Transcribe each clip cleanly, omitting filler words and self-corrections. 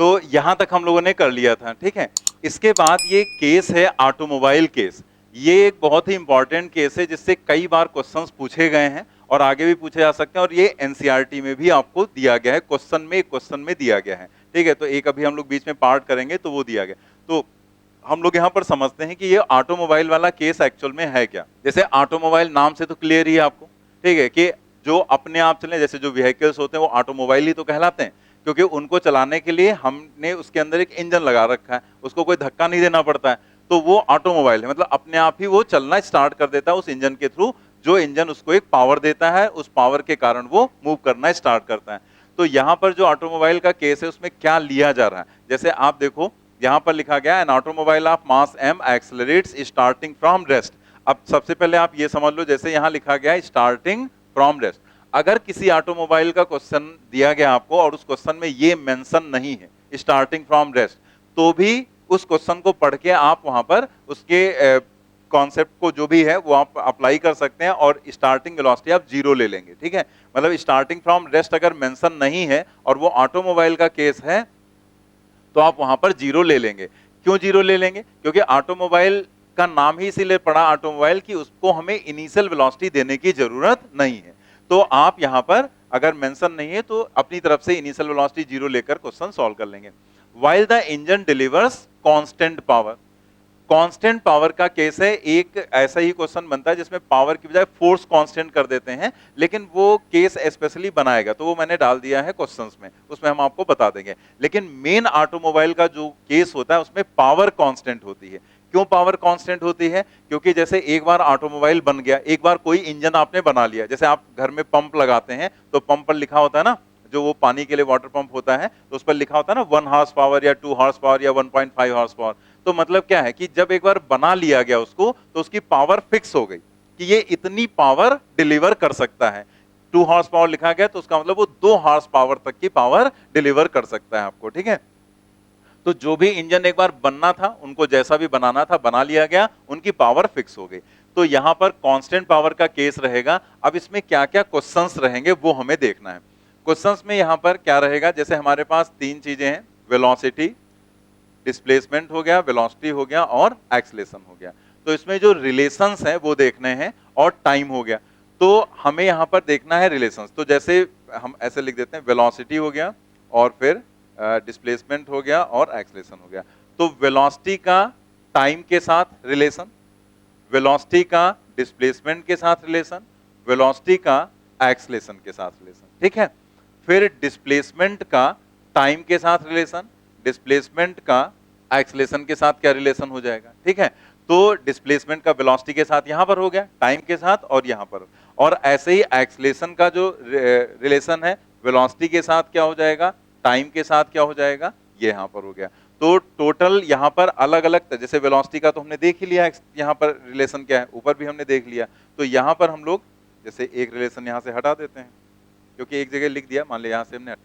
तो यहां तक हम लोगों ने कर लिया था, ठीक है। इसके बाद ये केस है ऑटोमोबाइल केस। ये एक बहुत ही इंपॉर्टेंट केस है जिससे कई बार क्वेश्चंस पूछे गए हैं और आगे भी पूछे जा सकते हैं, और ये एनसीईआरटी में भी आपको दिया गया है, क्वेश्चन में दिया गया है, ठीक है। तो एक अभी हम लोग बीच में पार्ट करेंगे तो वो दिया गया। तो हम लोग यहाँ पर समझते हैं कि ये ऑटोमोबाइल वाला केस एक्चुअल में है क्या। जैसे ऑटोमोबाइल नाम से तो क्लियर ही है आपको, ठीक है, कि जो अपने आप चले, जैसे जो व्हीकल्स होते हैं वो ऑटोमोबाइल ही तो कहलाते हैं, क्योंकि उनको चलाने के लिए हमने उसके अंदर एक इंजन लगा रखा है, उसको कोई धक्का नहीं देना पड़ता है, तो वो ऑटोमोबाइल है। मतलब अपने आप ही वो चलना स्टार्ट कर देता है उस इंजन के थ्रू, जो इंजन उसको एक पावर देता है, उस पावर के कारण वो मूव करना स्टार्ट करता है। तो यहाँ पर जो ऑटोमोबाइल का केस है उसमें क्या लिया जा रहा है, जैसे आप देखो यहां पर लिखा गया an automobile of mass M accelerates starting from rest. अब सबसे पहले आप ये समझ लो, जैसे यहां लिखा गया है स्टार्टिंग फ्रॉम रेस्ट, अगर किसी ऑटोमोबाइल का क्वेश्चन दिया गया आपको और उस क्वेश्चन में ये मेंशन नहीं है स्टार्टिंग फ्रॉम रेस्ट, तो भी उस क्वेश्चन को पढ़ के आप वहां पर उसके कॉन्सेप्ट को जो भी है वो आप अप्लाई कर सकते हैं और स्टार्टिंग वेलोसिटी आप 0 ले लेंगे, ठीक है। मतलब स्टार्टिंग फ्रॉम रेस्ट अगर मेंशन नहीं है और वो ऑटोमोबाइल का केस है तो आप वहां पर 0 ले लेंगे। क्यों 0 ले लेंगे? क्योंकि ऑटोमोबाइल का नाम ही इसीलिए पड़ा ऑटोमोबाइल कि उसको हमें इनिशियल वेलोसिटी देने की जरूरत नहीं है। तो आप यहां पर अगर मेंशन नहीं है तो अपनी तरफ से इनिशियल वेलोसिटी 0 लेकर क्वेश्चन सॉल्व कर लेंगे। While the engine delivers constant power, constant power का केस है, एक ऐसा ही क्वेश्चन बनता है जिसमें पावर की बजाय फोर्स कांस्टेंट कर देते हैं, लेकिन वो केस स्पेशली बनाएगा तो वो मैंने डाल दिया है क्वेश्चंस में, उसमें हम आपको बता देंगे। लेकिन मेन ऑटोमोबाइल का जो केस होता है उसमें पावर कांस्टेंट होती है। क्यों पावर कांस्टेंट होती है? क्योंकि जैसे एक बार ऑटोमोबाइल बन गया, एक बार कोई इंजन आपने बना लिया, जैसे आप घर में पंप लगाते हैं तो पंप पर लिखा होता है ना, जो वो पानी के लिए वाटर पंप होता है तो उस पर लिखा होता है ना 1 हॉर्स पावर या 2 हॉर्स पावर या 1.5 हॉर्स पावर। तो मतलब क्या है कि जब एक बार बना लिया गया उसको तो उसकी पावर फिक्स हो गई कि ये इतनी पावर डिलीवर कर सकता है। 2 हॉर्स पावर लिखा गया तो उसका मतलब वो 2 हॉर्स पावर तक की पावर डिलीवर कर सकता है आपको, ठीक है। तो जो भी इंजन एक बार बनना था, उनको जैसा भी बनाना था बना लिया गया, उनकी पावर फिक्स हो गई। तो यहां पर कांस्टेंट पावर का केस रहेगा। अब इसमें क्या क्या क्वेश्चंस रहेंगे वो हमें देखना है। क्वेश्चंस में यहां पर क्या रहेगा, जैसे हमारे पास 3 चीजें हैं, वेलोसिटी, डिस्प्लेसमेंट हो गया, वेलोसिटी हो गया और एक्सेलरेशन हो गया। तो इसमें जो रिलेशंस हैं वो देखने हैं और टाइम हो गया। तो हमें यहां पर देखना है रिलेशंस। तो जैसे हम ऐसे लिख देते हैं, वेलोसिटी हो गया और फिर डिस्प्लेसमेंट हो गया और एक्सेलरेशन हो गया। तो वेलोसिटी का टाइम के साथ रिलेशन, वेलोसिटी का डिस्प्लेसमेंट के साथ रिलेशन, वेलोसिटी का एक्सेलरेशन के साथ रिलेशन, ठीक है। फिर डिस्प्लेसमेंट का टाइम के साथ रिलेशन, डिस्प्लेसमेंट का एक्सेलरेशन के साथ क्या रिलेशन हो जाएगा, ठीक है। तो डिस्प्लेसमेंट का वेलोसिटी के साथ यहां पर हो गया, टाइम के साथ और यहां पर, और ऐसे ही एक्सेलरेशन का जो रिलेशन है वेलोसिटी के साथ क्या हो जाएगा, टाइम के साथ क्या हो जाएगा, ये यहां पर हो गया। तो टोटल यहां पर अलग अलग, जैसे वेलोसिटी का तो हमने देख ही लिया, यहां पर रिलेशन क्या है, ऊपर भी हमने देख लिया। तो यहां पर हम लोग जैसे एक रिलेशन यहां से हटा देते हैं क्योंकि एक जगह लिख दिया, मान लिया यहां से हमने।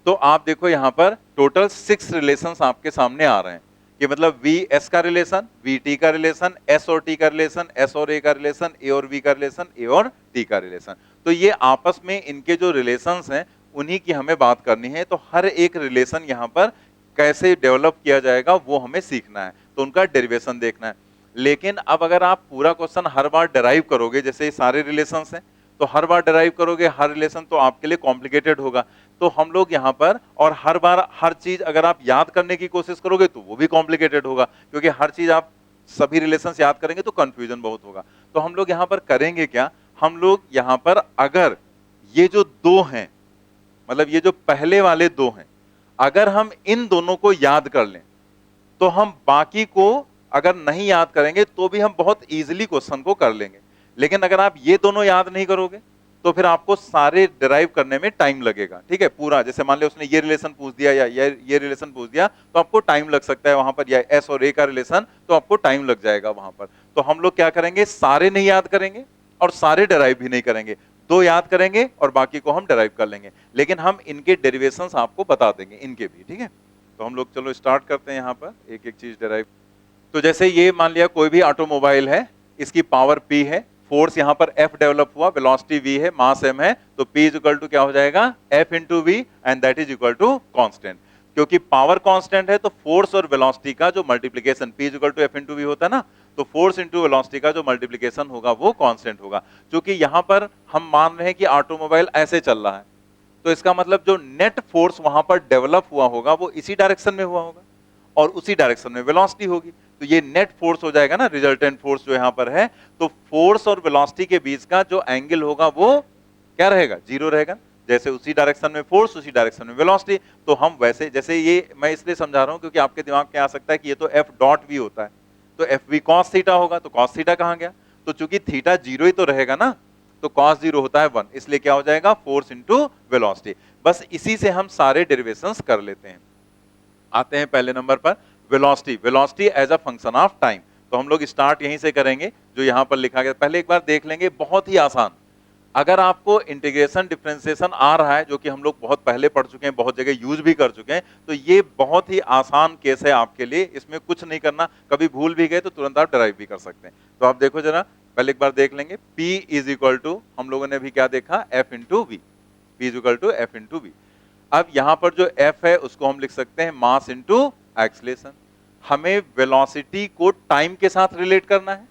तो आप देखो यहां पर टोटल 6 रिलेशंस आपके सामने आ रहे हैं, कि मतलब वी एस का रिलेशन, वी टी का रिलेशन, एस और टी का रिलेशन, एस और ए का रिलेशन, ए और वी का रिलेशन, ए और टी का रिलेशन। तो ये आपस में इनके जो रिलेशंस हैं उन्हीं की हमें बात करनी है। तो हर एक रिलेशन यहाँ पर कैसे डेवलप किया जाएगा वो हमें सीखना है, तो उनका डेरिवेशन देखना है। लेकिन अब अगर आप पूरा क्वेश्चन हर बार डेराइव करोगे, जैसे ये सारे रिलेशंस हैं तो हर बार डेराइव करोगे हर रिलेशन, तो आपके लिए कॉम्प्लिकेटेड होगा। तो हम लोग यहाँ पर, और हर बार हर चीज अगर आप याद करने की कोशिश करोगे तो वो भी कॉम्प्लिकेटेड होगा, क्योंकि हर चीज आप सभी रिलेशंस याद करेंगे तो कंफ्यूजन बहुत होगा। तो हम लोग यहाँ पर करेंगे क्या, हम लोग यहाँ पर अगर ये जो 2 हैं, मतलब ये जो पहले वाले 2 हैं, अगर हम इन दोनों को याद कर लें तो हम बाकी को अगर नहीं याद करेंगे तो भी हम बहुत इजीली क्वेश्चन को कर लेंगे। लेकिन अगर आप ये दोनों याद नहीं करोगे तो फिर आपको सारे डिराइव करने में टाइम लगेगा, ठीक है। पूरा जैसे मान लिया उसने ये रिलेशन पूछ दिया या ये रिलेशन पूछ दिया तो आपको टाइम लग सकता है वहां पर, या एस और ए का रिलेशन, तो आपको टाइम लग जाएगा वहां पर। तो हम लोग क्या करेंगे, सारे नहीं याद करेंगे और सारे डिराइव भी नहीं करेंगे, 2 याद करेंगे और बाकी को हम डिराइव कर लेंगे। लेकिन हम इनके डेरिवेशंस आपको बता देंगे इनके भी, ठीक है। तो हम लोग चलो स्टार्ट करते हैं यहाँ पर एक एक चीज डिराइव। तो जैसे ये मान लिया कोई भी ऑटोमोबाइल है, इसकी पावर P है, फोर्स यहाँ पर F डेवलप हुआ, वेलोसिटी V है, मास M है, तो P इज इक्वल टू क्या हो जाएगा, F into V and that is equal to constant. क्योंकि पावर कांस्टेंट है तो फोर्स और वेलोसिटी का जो multiplication P equal to F into V होता है ना, तो फोर्स इंटू वेलोसिटी का जो मल्टीप्लिकेशन होगा वो कांस्टेंट होगा। क्योंकि यहां पर हम मान रहे हैं कि ऑटोमोबाइल ऐसे चल रहा है, तो इसका मतलब जो नेट फोर्स वहां पर डेवलप हुआ होगा वो इसी डायरेक्शन में हुआ होगा और उसी डायरेक्शन में वेलोसिटी होगी, तो ये नेट फोर्स हो जाएगा ना, रिजल्टेंट फोर्स जो यहां पर है। तो फोर्स और वेलोसिटी के बीच का जो एंगल होगा वो क्या रहेगा, जीरो रहेगा। जैसे उसी डायरेक्शन में फोर्स उसी डायरेक्शन में वेलोसिटी, तो हम वैसे जैसे ये मैं इसलिए समझा रहा हूं क्योंकि आपके दिमाग में आ सकता है कि ये तो एफ डॉट वी होता है, तो एफ वी कॉस थीटा होगा, तो कॉस थीटा कहां गया, तो चूंकि थीटा जीरो ही तो रहेगा ना, तो कॉस जीरो होता है 1, इसलिए क्या हो जाएगा फोर्स इंटू वेलोसिटी। बस इसी से हम सारे डेरिवेशंस कर लेते हैं। आते हैं पहले नंबर पर velocity, velocity as a function of time. तो हम लोग स्टार्ट यहीं से करेंगे जो यहां पर लिखा गया, पहले एक बार देख लेंगे, बहुत ही आसान। अगर आपको इंटीग्रेशन डिफरेंशिएशन आ रहा है, जो कि हम लोग बहुत पहले पढ़ चुके हैं, बहुत जगह यूज भी कर चुके हैं, तो ये बहुत ही आसान केस है आपके लिए, इसमें कुछ नहीं करना, कभी भूल भी गए तो तुरंत आप डराइव भी कर सकते हैं। तो आप देखो जरा, पहले एक बार देख लेंगे, P इज इक्वल टू, हम लोगों ने भी क्या देखा, F into V, P is equal to F into V. अब यहां पर जो F है उसको हम लिख सकते हैं मास इंटू एक्सीलरेशन। हमें वेलोसिटी को टाइम के साथ रिलेट करना है,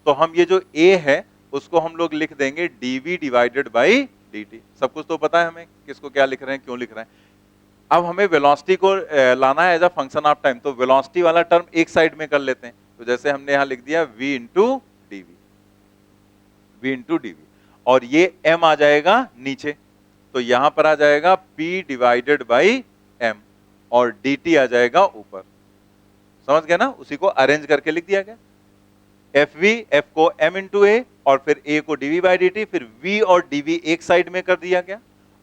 तो हम ये जो A है उसको हम लोग लिख देंगे dv डिवाइडेड बाई dt। सब कुछ तो पता है हमें किसको क्या लिख रहे हैं, क्यों लिख रहे हैं। अब हमें वेलोसिटी को लाना है as a function of time, तो वेलोसिटी वाला टर्म एक साइड में कर लेते हैं। तो जैसे हमने यहां लिख दिया v into d v, v into d v, और ये m आ जाएगा नीचे, तो यहां पर आ जाएगा p डिवाइडेड बाई m और dt आ जाएगा ऊपर। समझ गया ना, उसी को अरेंज करके लिख दिया गया, एफ वी, एफ को m इंटू ए और फिर a को dv बाई dt, फिर v और dv एक साइड में कर दिया गया,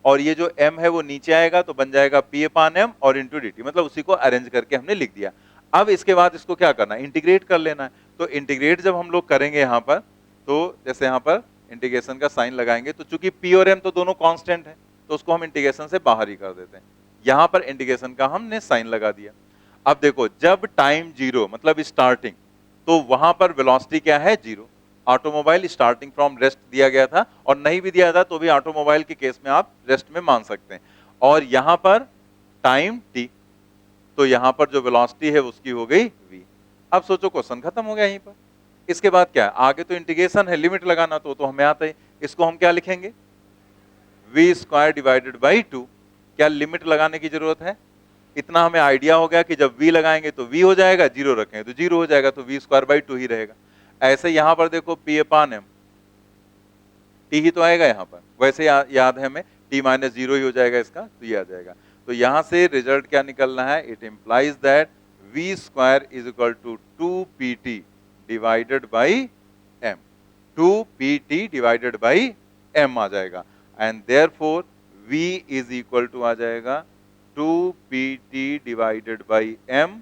और ये जो m है वो नीचे आएगा तो बन जाएगा p अपान m और इंटू dt, मतलब उसी को अरेंज करके हमने लिख दिया। अब इसके बाद इसको क्या करना है, इंटीग्रेट कर लेना है। तो इंटीग्रेट जब हम लोग करेंगे यहाँ पर, तो जैसे यहाँ पर इंटीग्रेशन का साइन लगाएंगे, तो चूंकि p और m तो दोनों कांस्टेंट है, तो उसको हम इंटीग्रेशन से बाहर ही कर देते हैं। यहां पर इंटीग्रेशन का हमने साइन लगा दिया। अब देखो, जब टाइम जीरो मतलब स्टार्टिंग, तो वहां पर वेलोसिटी क्या है, zero. Automobile starting from rest दिया गया था, और नहीं भी दिया था तो भी ऑटोमोबाइल के केस में आप रेस्ट में मान सकते हैं। और यहां पर टाइम t, तो यहां पर जो वेलोसिटी है उसकी हो गई v। अब सोचो, क्वेश्चन खत्म हो गया यहीं पर। इसके बाद क्या है, आगे तो इंटीग्रेशन है, लिमिट लगाना तो हमें आता है। इसको हम क्या लिखेंगे, v स्क्वायर डिवाइडेड बाई 2। क्या लिमिट लगाने की जरूरत है, इतना हमें आइडिया हो गया कि जब v लगाएंगे तो v हो जाएगा, जीरो रखेंगे तो जीरो हो जाएगा, तो v स्क्वायर बाई 2 ही रहेगा। ऐसे यहां पर देखो p अपान m, t ही तो आएगा यहां पर, वैसे याद है हमें, t माइनस जीरो ही हो जाएगा इसका, तो ये आ जाएगा। तो यहां से रिजल्ट क्या निकलना है, it implies that v square is equal to 2pt divided by m, 2pt divided by m आ जाएगा, and therefore v is equal to आ जाएगा 2pt divided by m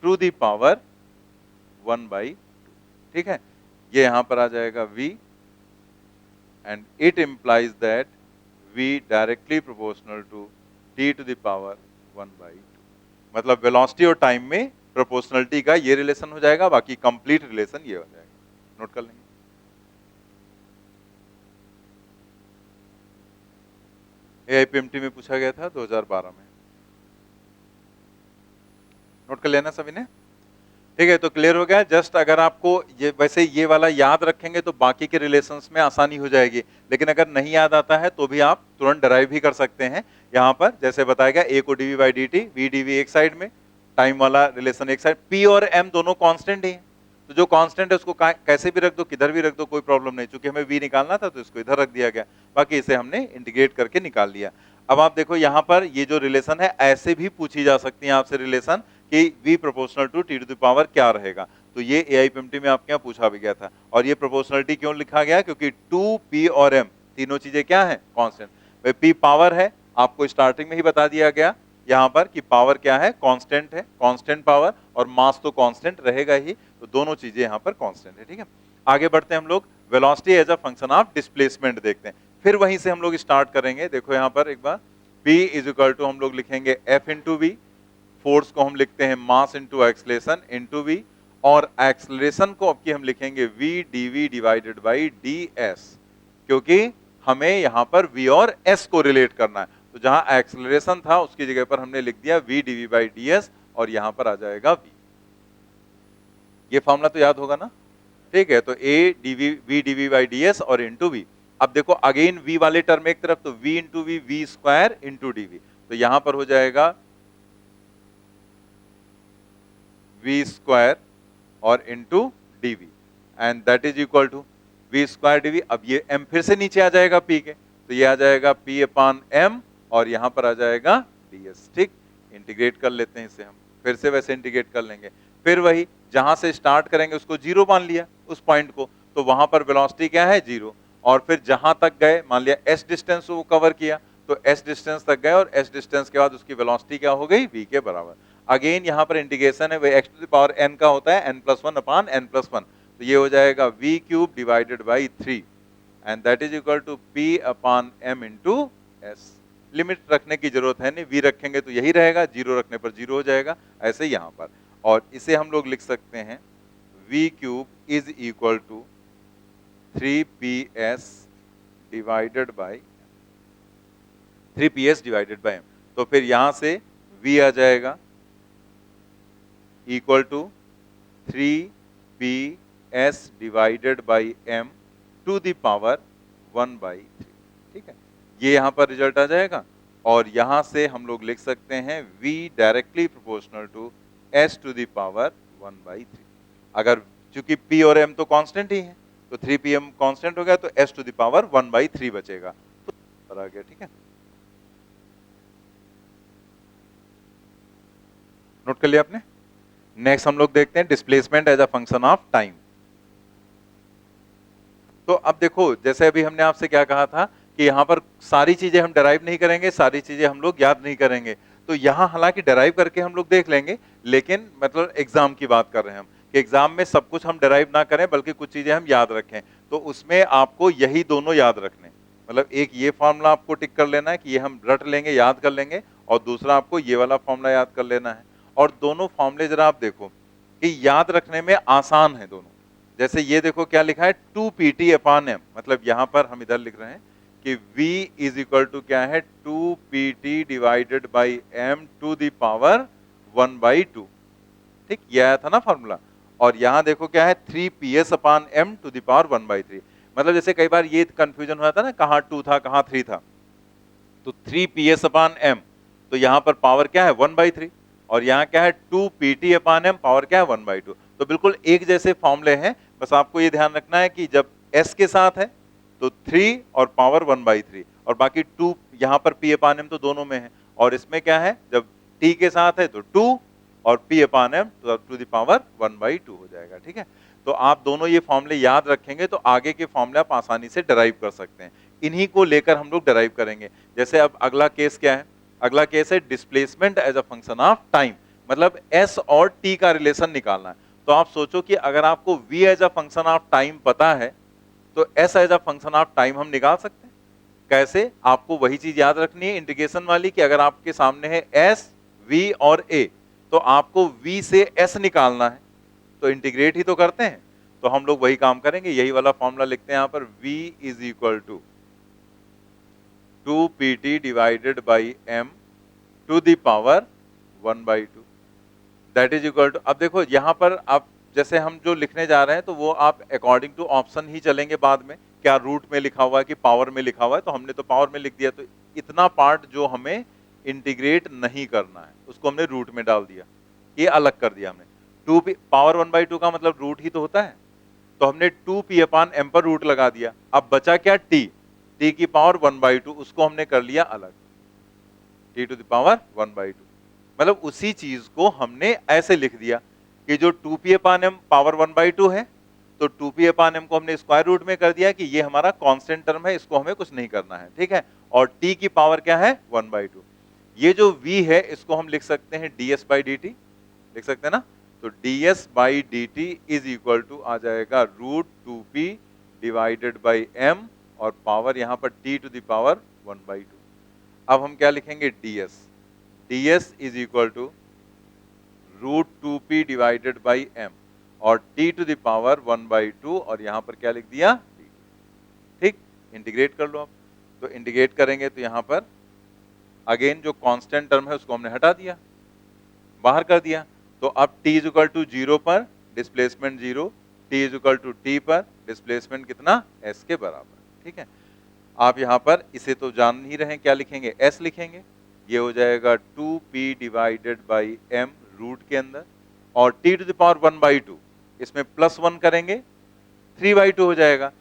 to the power 1/2। ठीक है, ये यहां पर आ जाएगा v, and it implies that v directly proportional to t to the power 1/2। मतलब वेलोसिटी और टाइम में प्रोपोर्शनलिटी का ये रिलेशन हो जाएगा, बाकी कंप्लीट रिलेशन ये हो जाएगा। नोट कर लेंगे। AIPMT में पूछा गया था 2012 में, नोट कर लेना सभी ने। ठीक है, तो क्लियर हो गया। जस्ट अगर आपको ये वैसे ये वाला याद रखेंगे तो बाकी के रिलेशंस में आसानी हो जाएगी, लेकिन अगर नहीं याद आता है तो भी आप तुरंत डराइव भी कर सकते हैं। यहाँ पर जैसे बताया गया, a को dv by dt, v dv एक साइड में, टाइम वाला रिलेशन एक साइड, p और m दोनों कांस्टेंट ही हैं, तो जो कांस्टेंट है उसको कैसे भी रख दो, किधर भी रख दो, कोई प्रॉब्लम नहीं। चूंकि हमें v निकालना था तो इसको इधर रख दिया गया, बाकी इसे हमने इंटीग्रेट करके निकाल लिया। अब आप देखो यहाँ पर ये जो रिलेशन है ऐसे भी पूछी जा सकती है आपसे रिलेशन कि v proportional to t to the power क्या रहेगा, तो ये AIPMT में आपके यहाँ पूछा भी गया था। और ये प्रोपोर्शनलिटी क्यों लिखा गया, क्योंकि 2p और m तीनों चीजें क्या है, कांस्टेंट। p पावर है, आपको स्टार्टिंग में ही बता दिया गया यहाँ पर कि पावर क्या है, कांस्टेंट है, कांस्टेंट पावर, और मास तो कांस्टेंट रहेगा ही, तो दोनों चीजें यहाँ पर कांस्टेंट है। ठीक है, आगे बढ़ते हैं हम लोग, velocity as a function of displacement देखते हैं, फिर वहीं से हम लोग स्टार्ट करेंगे। देखो यहाँ पर एक बार, p इज इक्वल टू हम लोग लिखेंगे f इंटू वी, फोर्स को हम लिखते हैं mass into acceleration into V, और एक्सलेशन को अब की हम लिखेंगे v dv divided by ds, क्योंकि हमें यहां पर v और s को रिलेट करना है। तो जहां एक्सेलरेशन था उसकी जगह पर हमने लिख दिया v dv by ds और यहां पर आ जाएगा v। ये फॉर्मूला तो याद होगा ना, ठीक है। तो a dv v dv by ds और इंटू v। अब देखो अगेन v वाले टर्म एक तरफ, तो v into V V square into dv, तो यहां पर हो जाएगा v स्क्वायर और इंटू dv and that is equal to v square dv। अब ये m फिर से नीचे आ जाएगा p के, तो ये आ जाएगा p अपॉन m और यहां पर आ जाएगा ds। ठीक, इंटीग्रेट कर लेते हैं इसे, हम फिर से वैसे इंटीग्रेट कर लेंगे। फिर वही जहां से स्टार्ट करेंगे उसको जीरो मान लिया उस पॉइंट को, तो वहां पर वेलोसिटी क्या है, जीरो। और फिर जहां तक गए, मान लिया s डिस्टेंस वो कवर किया, तो s डिस्टेंस तक गए और s डिस्टेंस के बाद उसकी वेलोसिटी क्या हो गई, v के बराबर। अगेन यहाँ पर इंटीग्रेशन है, वो x to the power n का होता है n+1 अपॉन n+1, तो ये हो जाएगा v cube divided by 3 and that is equal to p upon m into s। Limit रखने की जरूरत है नहीं, v रखेंगे तो यही रहेगा, जीरो रखने पर जीरो हो जाएगा, ऐसे ही यहाँ पर। और इसे हम लोग लिख सकते हैं v cube is equal to 3ps divided by 3ps divided by m। तो फिर यहां से v आ जाएगा equal to 3ps divided by m to the power 1/3। ठीक है, ये यहां पर रिजल्ट आ जाएगा। और यहां से हम लोग लिख सकते हैं v directly proportional to s to the power 1/3। अगर चूंकि p और m तो कांस्टेंट ही है, तो 3pm कांस्टेंट हो गया, तो s टू द पावर 1/3 बचेगा, तो आ गया। ठीक है, नोट कर लिया आपने। नेक्स्ट हम लोग देखते हैं displacement as a function of time. तो अब देखो, जैसे अभी हमने आपसे क्या कहा था कि यहाँ पर सारी चीजें हम डराइव नहीं करेंगे, सारी चीजें हम लोग याद नहीं करेंगे। तो यहाँ हालांकि डराइव करके हम लोग देख लेंगे, लेकिन मतलब एग्जाम की बात कर रहे हैं हम, कि एग्जाम में सब कुछ हम डराइव ना करें बल्कि कुछ चीजें हम याद रखें। तो उसमें आपको यही दोनों याद रखने, मतलब एक ये फॉर्मूला आपको टिक कर लेना है कि ये हम रट लेंगे, याद कर लेंगे, और दूसरा आपको ये वाला फॉर्मूला याद कर लेना है। और दोनों फॉर्मूले जरा आप देखो कि याद रखने में आसान है दोनों। जैसे ये देखो क्या लिखा है, 2pt अपॉन m, मतलब यहां पर हम इधर लिख रहे हैं कि v इज इक्वल टू क्या है, 2pt divided by m to the power 1/2। ठीक, ये आया था ना फॉर्मूला। और यहां देखो क्या है, 3ps upon m to the power 1/3। मतलब जैसे कई बार ये कंफ्यूजन हुआ था ना, कहां 2 था कहां 3 था, तो 3ps अपॉन m, तो यहां पर पावर क्या है, 1/3, और यहाँ क्या है, 2pt अपॉन m, पावर क्या है, 1/2। तो बिल्कुल एक जैसे फॉर्मूले हैं, बस आपको ये ध्यान रखना है कि जब s के साथ है तो 3 और पावर 1/3, और बाकी 2 यहाँ पर p अपॉन m तो दोनों में है, और इसमें क्या है, जब t के साथ है तो 2 और p अपॉन m तो टू द पावर 1/2 हो जाएगा। ठीक है, तो आप दोनों ये फॉर्मूले याद रखेंगे तो आगे के फॉर्मूले आप आसानी से डराइव कर सकते हैं। इन्हीं को लेकर हम लोग डराइव करेंगे। जैसे अब अगला केस क्या है, अगला केस है displacement as a function of time, मतलब s और t का रिलेशन निकालना है। तो आप सोचो कि अगर आपको v as a function of time पता है, तो s as a function of time हम निकाल सकते हैं। कैसे, आपको वही चीज याद रखनी है इंटीग्रेशन वाली, कि अगर आपके सामने है s, v और a, तो आपको v से s निकालना है, तो इंटीग्रेट ही तो करते हैं। तो हम लोग वही काम करेंगे, यही वाला फॉर्मूला लिखते हैं यहाँ पर, v is equal to 2pt divided by m to the power 1/2, that is equal to. अब देखो यहाँ पर आप जैसे हम जो लिखने जा रहे हैं, तो वो आप अकॉर्डिंग टू ऑप्शन ही चलेंगे बाद में, क्या रूट में लिखा हुआ है कि पावर में लिखा हुआ है, तो हमने तो पावर में लिख दिया, तो इतना पार्ट जो हमें इंटीग्रेट नहीं करना है उसको हमने रूट में डाल दिया, ये अलग कर दिया हमने। 2p पावर 1/2 का मतलब रूट ही तो होता है, तो हमने 2p अपॉन m पर रूट लगा दिया। अब बचा क्या, t की पावर 1/2, उसको हमने कर लिया अलग, t टू द पावर 1/2। मतलब उसी चीज को हमने ऐसे लिख दिया कि जो 2p अपॉन m पावर 1/2 है, तो 2p अपॉन m को हमने स्क्वायर रूट में कर दिया कि ये हमारा कांस्टेंट टर्म है, इसको हमें कुछ नहीं करना है। ठीक है, और t की पावर क्या है, 1/2। ये जो v है इसको हम लिख सकते हैं ds बाई dt, लिख सकते हैं ना, तो ds by dt is equal to आ जाएगा root 2p divided by m, और पावर यहाँ पर t टू द पावर 1/2। अब हम क्या लिखेंगे, ds is equal to root 2p divided by m, और t टू द पावर 1/2, और यहाँ पर क्या लिख दिया, dt। ठीक, इंटीग्रेट कर लो आप, तो इंटीग्रेट करेंगे तो यहाँ पर अगेन जो कांस्टेंट टर्म है उसको हमने हटा दिया, बाहर कर दिया। तो अब t इज इक्वल टू 0 पर displacement 0, t is equal to t पर डिस्प्लेसमेंट कितना, s के बराबर। ठीक है, आप यहां पर इसे तो जान ही रहे हैं, क्या लिखेंगे, s लिखेंगे। ये हो जाएगा 2p divided by m root के अंदर, और t टू द पावर 1/2 इसमें +1 करेंगे 3/2 हो जाएगा,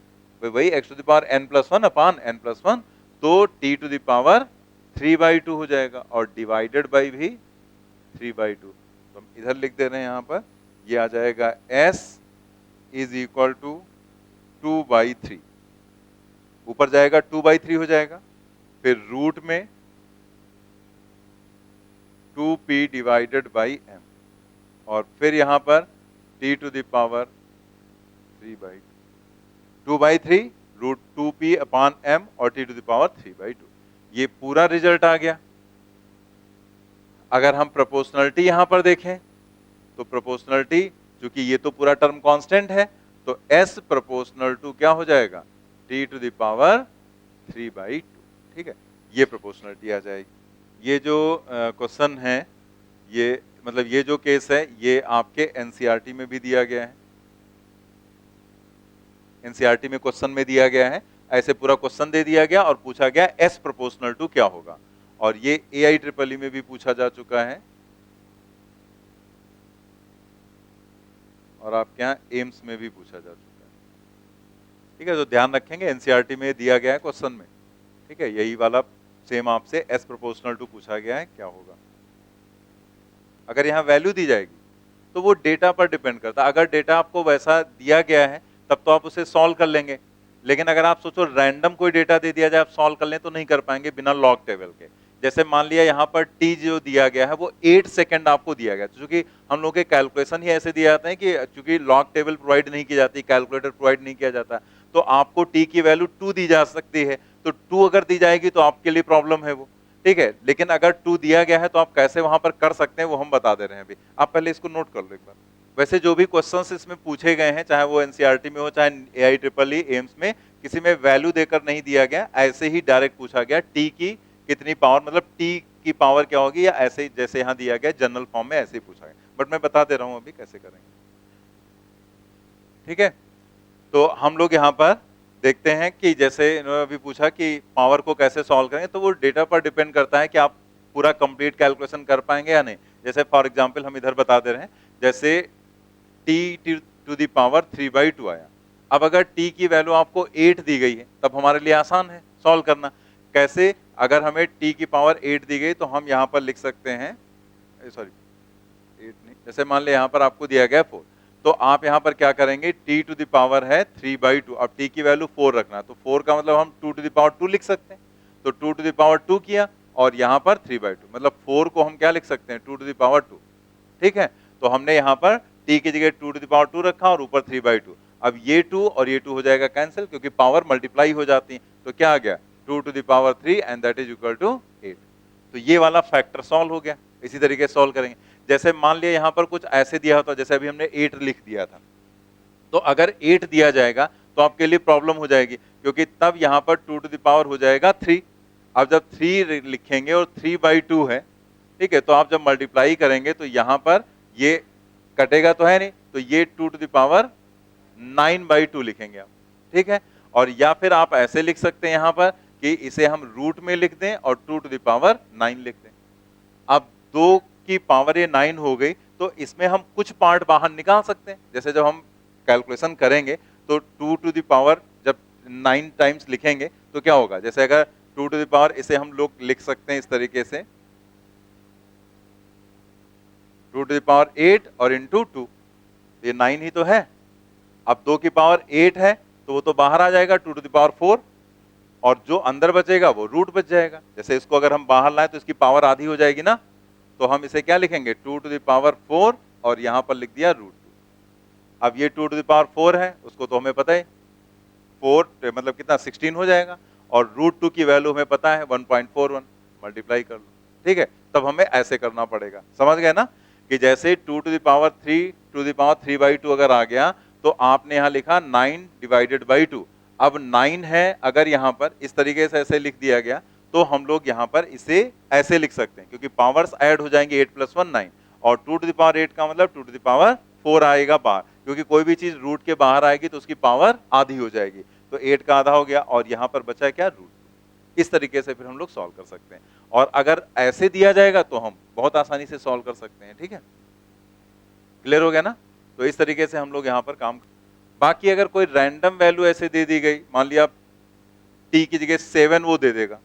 वही x to the power n+1 upon n+1, तो t टू द पावर 3/2 हो जाएगा, और डिवाइडेड बाई भी 3/2। तो हम इधर लिख दे रहे हैं यहां पर, ये आ जाएगा s इज इक्वल टू 2/3, ऊपर जाएगा 2/3 हो जाएगा, फिर रूट में 2p डिवाइडेड बाई m, और फिर यहां पर t to the power 3/2, 2/3 root 2p upon m और t टू द पावर 3/2। ये पूरा रिजल्ट आ गया। अगर हम प्रोपोर्शनलिटी यहां पर देखें तो प्रोपोर्शनलिटी, चूंकि ये तो पूरा टर्म कांस्टेंट है, तो s प्रोपोर्शनल टू क्या हो जाएगा, t टू द पावर 3/2। ठीक है, ये प्रोपोर्शनलिटी आ जाएगी। ये जो क्वेश्चन है, ये मतलब ये जो केस है, ये आपके एनसीईआरटी में भी दिया गया है, एनसीईआरटी में क्वेश्चन में दिया गया है, ऐसे पूरा क्वेश्चन दे दिया गया और पूछा गया s प्रोपोर्शनल टू क्या होगा, और ये AIEEE में भी पूछा जा चुका है, और आपके यहाँ एम्स में भी पूछा जा चुका है। ठीक है, तो ध्यान रखेंगे एनसीईआरटी में दिया गया है क्वेश्चन में। ठीक है, यही वाला सेम आपसे s प्रोपोर्शनल टू पूछा गया है, क्या होगा। अगर यहाँ वैल्यू दी जाएगी तो वो डेटा पर डिपेंड करता है, अगर डेटा आपको वैसा दिया गया है तब तो आप उसे सॉल्व कर लेंगे, लेकिन अगर आप सोचो रैंडम कोई डेटा दे दिया जाए आप सॉल्व कर लें तो नहीं कर पाएंगे बिना लॉग टेबल के। जैसे मान लिया यहाँ पर t जो दिया गया है वो 8 सेकंड आपको दिया गया, क्योंकि हम लोग के कैलकुलेशन ही ऐसे दिए जाते हैं कि चूंकि लॉग टेबल प्रोवाइड नहीं की जाती, कैलकुलेटर प्रोवाइड नहीं किया जाता, तो आपको t की वैल्यू 2 दी जा सकती है, तो 2 अगर दी जाएगी तो आपके लिए प्रॉब्लम है वो। ठीक है, लेकिन अगर 2 दिया गया है तो आप कैसे वहां पर कर सकते हैं वो हम बता दे रहे हैं अभी, आप पहले इसको नोट कर लो एक बार। वैसे जो भी क्वेश्चंस इसमें पूछे गए हैं, चाहे वो एनसीईआरटी में हो चाहे AIEEE एम्स में, किसी में वैल्यू देकर नहीं दिया गया, ऐसे ही डायरेक्ट पूछा गया टी की कितनी पावर, मतलब टी की पावर क्या होगी, या ऐसे ही जैसे यहाँ दिया गया जनरल फॉर्म में ऐसे ही पूछा गया, बट मैं बता दे रहा हूं अभी कैसे करेंगे। ठीक है, तो हम लोग यहाँ पर देखते हैं कि जैसे इन्होंने अभी पूछा कि पावर को कैसे सॉल्व करेंगे, तो वो डेटा पर डिपेंड करता है कि आप पूरा कंप्लीट कैलकुलेशन कर पाएंगे या नहीं। जैसे फॉर एग्जांपल हम इधर बता दे रहे हैं, जैसे t टू द पावर 3/2 आया, अब अगर t की वैल्यू आपको 8 दी गई है तब हमारे लिए आसान है सॉल्व करना। कैसे, अगर हमें t की पावर 8 दी गई तो हम यहाँ पर लिख सकते हैं, सॉरी 8 नहीं, जैसे मान ले यहाँ पर आपको दिया गया 4, तो आप यहाँ पर क्या करेंगे, t टू द पावर है 3/2, अब t की वैल्यू 4 रखना, तो 4 का मतलब हम 2 टू द पावर 2 लिख सकते हैं, तो 2 टू द पावर 2 किया, और यहाँ पर 3/2, मतलब 4 को हम क्या लिख सकते हैं, 2 टू द पावर 2। ठीक है, तो हमने यहाँ पर t की जगह 2 टू द पावर 2 रखा और ऊपर 3/2। अब ये 2 और ये 2 हो जाएगा कैंसिल, क्योंकि पावर मल्टीप्लाई हो जाती है, तो क्या आ गया, 2 to the power 3 and that is equal to 8। तो ये वाला फैक्टर सॉल्व हो गया। इसी तरीके से सॉल्व करेंगे, जैसे मान लिया यहाँ पर कुछ ऐसे दिया होता, जैसे अभी हमने 8 लिख दिया था, तो अगर 8 दिया जाएगा तो आपके लिए प्रॉब्लम हो जाएगी, क्योंकि तब यहाँ पर 2 टू द पावर हो जाएगा 3। अब जब 3 लिखेंगे और 3/2 है, ठीक है, तो आप जब मल्टीप्लाई करेंगे तो यहाँ पर ये कटेगा तो है नहीं, तो ये 2 टू द पावर 9/2 लिखेंगे आप। ठीक है, और या फिर आप ऐसे लिख सकते हैं यहाँ पर कि इसे हम रूट में लिख दें और 2 टू द पावर 9 लिख दें। अब 2 की पावर ये 9 हो गई, तो इसमें हम कुछ पार्ट बाहर निकाल सकते हैं। जैसे जब हम कैलकुलेशन करेंगे तो 2 टू द पावर जब 9 टाइम्स लिखेंगे तो क्या होगा, जैसे अगर 2 टू द पावर, इसे हम लोग लिख सकते हैं इस तरीके से, 2 टू द पावर 8 और इंटू 2, ये 9 ही तो है। अब 2 की पावर 8 है तो वो तो बाहर आ जाएगा 2 टू द पावर 4, और जो अंदर बचेगा वो रूट बच जाएगा। जैसे इसको अगर हम बाहर लाएं तो इसकी पावर आधी हो जाएगी ना, तो हम इसे क्या लिखेंगे, 2 टू द पावर 4 और यहां पर लिख दिया रूट 2। अब ये 2 टू द पावर 4 है, उसको तो हमें पता है 4 मतलब कितना 16 हो जाएगा, और रूट 2 की वैल्यू हमें पता है 1.41, मल्टीप्लाई कर लो। ठीक है, तब हमें ऐसे करना पड़ेगा, समझ गए ना, कि जैसे 2 to the power 3 to the power 3/2 अगर आ गया तो आपने यहां लिखा 9 डिवाइडेड बाई 2। अब 9 है अगर यहां पर इस तरीके से ऐसे लिख दिया गया तो हम लोग यहाँ पर इसे ऐसे लिख सकते हैं, क्योंकि पावर्स ऐड हो जाएंगे, 8 + 1 9, और 2 टू द पावर 8 का मतलब 2 टू द पावर 4 आएगा बाहर, क्योंकि कोई भी चीज रूट के बाहर आएगी तो उसकी पावर आधी हो जाएगी, तो 8 का आधा हो गया, और यहाँ पर बचा क्या, रूट। इस तरीके से फिर हम लोग सॉल्व कर सकते हैं, और अगर ऐसे दिया जाएगा तो हम बहुत आसानी से सॉल्व कर सकते हैं। ठीक है, क्लियर हो गया ना? तो इस तरीके से हम लोग यहाँ पर काम। बाकी अगर कोई रैंडम वैल्यू ऐसे दे दी गई, मान लिया टी की जगह 7 वो दे देगा,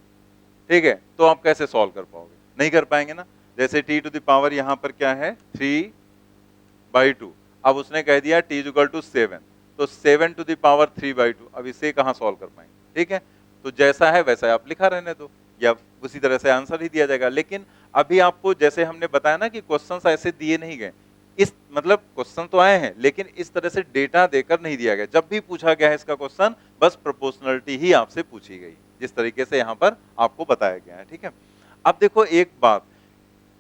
ठीक है, तो आप कैसे सॉल्व कर पाओगे? नहीं कर पाएंगे ना। जैसे टी टू द पावर यहाँ पर क्या है, 3/2, अब उसने कह दिया t = 7, तो 7 टू द पावर 3/2, अब इसे कहाँ सॉल्व कर पाएंगे? ठीक है, तो जैसा है वैसा आप लिखा रहने दो, या उसी तरह से आंसर ही दिया जाएगा। लेकिन अभी आपको जैसे हमने बताया ना कि क्वेश्चंस ऐसे दिए नहीं गए, इस मतलब क्वेश्चन तो आए हैं लेकिन इस तरह से डेटा देकर नहीं दिया गया। जब भी पूछा गया है इसका क्वेश्चन, बस प्रोपोर्शनलिटी ही आपसे पूछी गई, जिस तरीके से यहाँ पर आपको बताया गया है। ठीक है, अब देखो एक बात,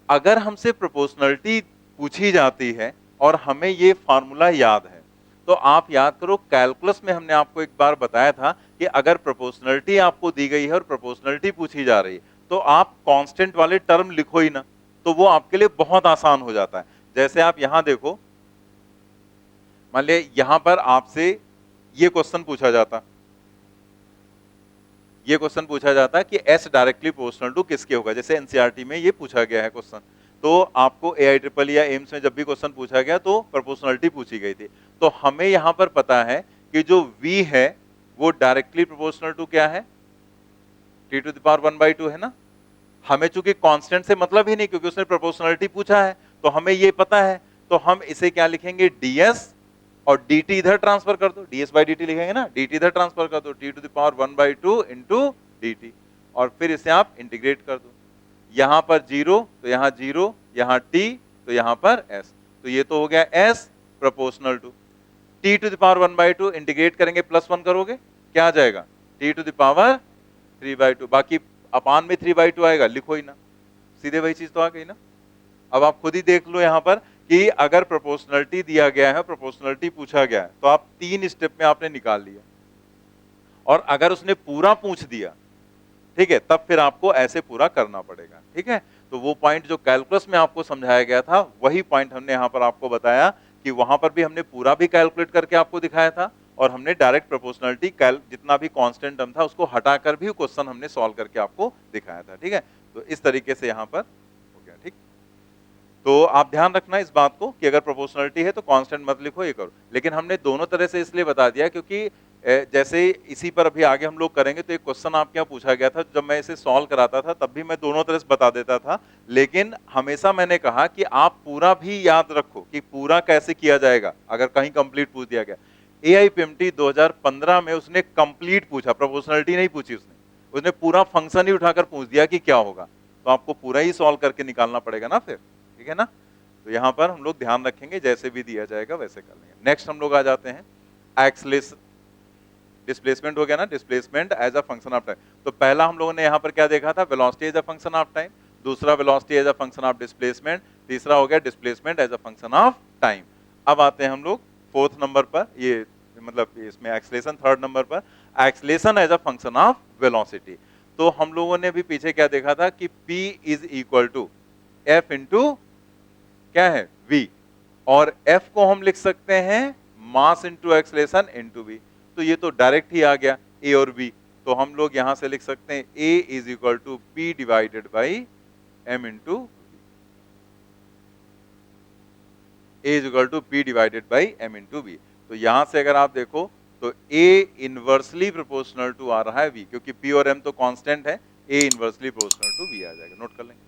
अगर हमसे प्रोपोर्शनलिटी पूछी जाती है और हमें ये फार्मूला याद है, तो आप याद करो कैलकुलस में हमने आपको एक बार बताया था कि अगर प्रोपोर्शनलिटी आपको दी गई है और प्रोपोर्शनलिटी पूछी जा रही है, तो आप कांस्टेंट वाले टर्म लिखो ही ना, तो वो आपके लिए बहुत आसान हो जाता है। जैसे आप यहां देखो, मान लिया यहां पर आपसे ये क्वेश्चन पूछा जाता, ये क्वेश्चन पूछा जाता कि एस डायरेक्टली प्रोपोर्शनल टू किसके होगा, जैसे एनसीईआरटी में ये पूछा गया है क्वेश्चन, तो आपको AIRRR या एम्स में जब भी क्वेश्चन पूछा गया तो प्रोपोर्शनलिटी पूछी गई थी, तो हमें यहां पर पता है कि जो V है वो डायरेक्टली प्रोपोर्शनल टू क्या है, t टू द पावर 1/2 है ना। हमें चूंकि कांस्टेंट से मतलब ही नहीं, क्योंकि उसने प्रोपोर्शनलिटी पूछा है, तो हमें ये पता है, तो हम इसे क्या लिखेंगे, ds, और dt इधर ट्रांसफर कर दो, ds/dt लिखेंगे ना, dt इधर ट्रांसफर कर दो, t to the power 1/2 into dt, और फिर इसे आप इंटीग्रेट कर दो, यहां पर 0 तो यहां 0, यहां t तो यहां पर s, तो ये तो हो गया s proportional to t to the power 1/2, integrate करेंगे +1 करोगे, क्या आ जाएगा, t टू द पावर 3/2, बाकी अपान में 3/2 आएगा, लिखो ही ना, सीधे वही चीज तो आ गई ना। अब आप खुद ही देख लो यहां पर कि अगर प्रोपोर्शनलिटी दिया गया है, प्रोपोर्शनलिटी पूछा गया है, तो आप 3 स्टेप में आपने निकाल लिया, और अगर उसने पूरा पूछ दिया, ठीक है, तब फिर आपको ऐसे पूरा करना पड़ेगा। ठीक है, तो वो पॉइंट जो कैलकुलस में आपको समझाया गया था, वही पॉइंट हमने यहां पर आपको बताया कि वहां पर भी हमने पूरा भी कैलकुलेट करके आपको दिखाया था, और हमने डायरेक्ट प्रोपोर्शनलिटी जितना भी कांस्टेंट टर्म था उसको हटाकर भी क्वेश्चन हमने सॉल्व करके आपको दिखाया था। ठीक है, तो इस तरीके से यहां पर हो गया। ठीक, तो आप ध्यान रखना इस बात को कि अगर प्रोपोर्शनलिटी है तो कांस्टेंट मत लिखो, ये करो। लेकिन हमने दोनों तरह से इसलिए बता दिया क्योंकि जैसे इसी पर अभी आगे हम लोग करेंगे, तो एक क्वेश्चन आपके यहाँ पूछा गया था, जब मैं इसे सॉल्व कराता था तब भी मैं दोनों तरह से बता देता था, लेकिन हमेशा मैंने कहा कि आप पूरा भी याद रखो कि पूरा कैसे किया जाएगा अगर कहीं कंप्लीट पूछ दिया गया। AIPMT 2015 में उसने कंप्लीट पूछा, प्रोपोर्शनलिटी नहीं पूछी उसने पूरा फंक्शन ही उठाकर पूछ दिया कि क्या होगा, तो आपको पूरा ही सॉल्व करके निकालना पड़ेगा ना फिर। ठीक है ना, तो यहाँ पर हम लोग ध्यान रखेंगे, जैसे भी दिया जाएगा वैसे कर लेंगे। नेक्स्ट हम लोग आ जाते हैं एक्सलेशन, डिस्प्लेसमेंट हो गया ना, displacement as a function of time. तो पहला हम लोगों ने यहाँ पर क्या देखा था, velocity as a function of time, दूसरा velocity as a function of displacement, तीसरा हो गया displacement as a function of time. अब आते हैं हम लोग 4th नंबर पर, ये मतलब इसमें एक्सलेशन 3rd नंबर पर, acceleration as a function of velocity. तो हम लोगों ने भी पीछे क्या देखा था कि P = F इंटू क्या है, V, और F को हम लिख सकते हैं mass into acceleration into V, तो ये तो डायरेक्ट ही आ गया A और V, तो हम लोग यहां से लिख सकते हैं A = P divided by M into A = P divided by M into V। तो यहां से अगर आप देखो तो A इनवर्सली प्रोपोर्शनल टू आ रहा है V, क्योंकि P और M तो कांस्टेंट है, A inversely proportional to V आ जाएगा, नोट कर लेंगे।